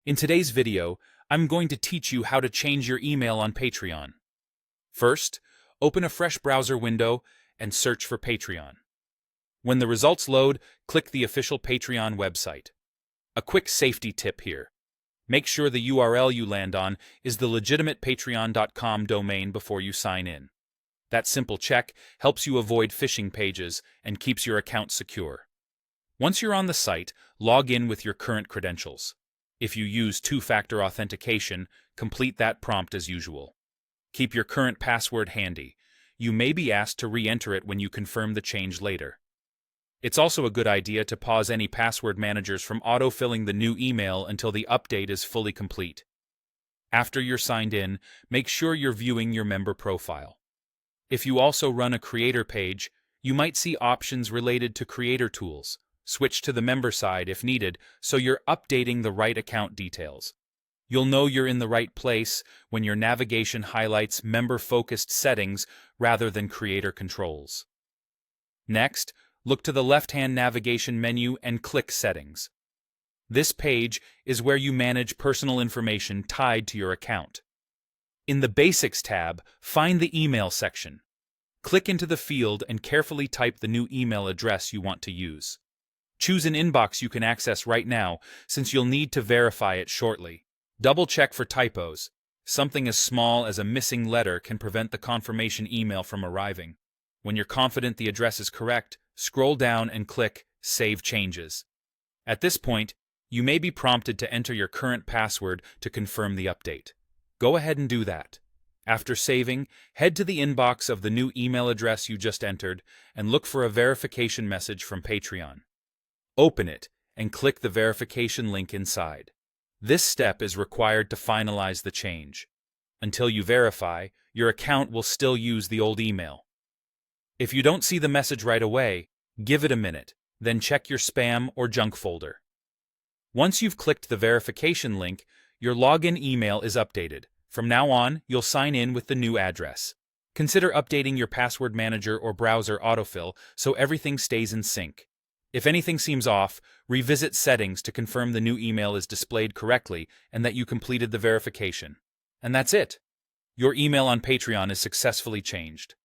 In today's video, I'm going to teach you how to change your email on Patreon. First, open a fresh browser window and search for Patreon. When the results load, click the official Patreon website. A quick safety tip here. Make sure the URL you land on is the legitimate patreon.com domain before you sign in. That simple check helps you avoid phishing pages and keeps your account secure. Once you're on the site, log in with your current credentials. If you use two-factor authentication, complete that prompt as usual. Keep your current password handy. You may be asked to re-enter it when you confirm the change later. It's also a good idea to pause any password managers from auto-filling the new email until the update is fully complete. After you're signed in, make sure you're viewing your member profile. If you also run a creator page, you might see options related to creator tools. Switch to the member side if needed, so you're updating the right account details. You'll know you're in the right place when your navigation highlights member-focused settings rather than creator controls. Next, look to the left-hand navigation menu and click Settings. This page is where you manage personal information tied to your account. In the Basics tab, find the Email section. Click into the field and carefully type the new email address you want to use. Choose an inbox you can access right now, since you'll need to verify it shortly. Double-check for typos. Something as small as a missing letter can prevent the confirmation email from arriving. When you're confident the address is correct, scroll down and click Save Changes. At this point, you may be prompted to enter your current password to confirm the update. Go ahead and do that. After saving, head to the inbox of the new email address you just entered and look for a verification message from Patreon. Open it and click the verification link inside. This step is required to finalize the change. Until you verify, your account will still use the old email. If you don't see the message right away, give it a minute, then check your spam or junk folder. Once you've clicked the verification link, your login email is updated. From now on, you'll sign in with the new address. Consider updating your password manager or browser autofill so everything stays in sync. If anything seems off, revisit settings to confirm the new email is displayed correctly and that you completed the verification. And that's it. Your email on Patreon is successfully changed.